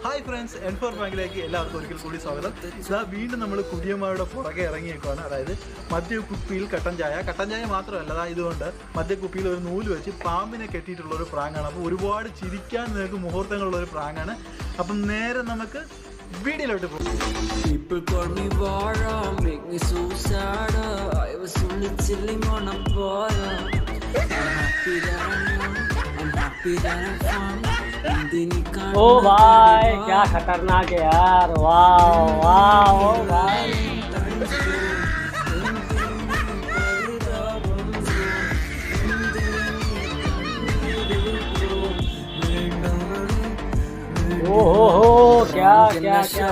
Hi friends, N4 ബാങ്കിലേക്ക് എല്ലാവർക്കും ഒരിക്കൽ കൂടി സ്വാഗതം. ഇതാ വീണ്ടും നമ്മൾ കുടിയന്മാരുടെ പുറകെ ഇറങ്ങിയേക്കുവാണ്. അതായത് മദ്യക്കുപ്പിയിൽ കട്ടൻ ചായ മാത്രമല്ല, ഇതുകൊണ്ട് മദ്യക്കുപ്പിയിൽ ഒരു നൂല് വെച്ച് പാമ്പിനെ കെട്ടിയിട്ടുള്ള ഒരു പ്രാങ്ങാണ്. അപ്പോൾ ഒരുപാട് ചിരിക്കാൻ നിങ്ങൾക്ക് മുഹൂർത്തങ്ങളുള്ള ഒരു പ്രാങ്ങാണ്. അപ്പം നേരെ നമുക്ക് വീഡിയോയിലോട്ട് പോകും. ओ भाई क्या खतरनाक है यार, वाह वाह ओ भाई। ओ हो क्या क्या क्या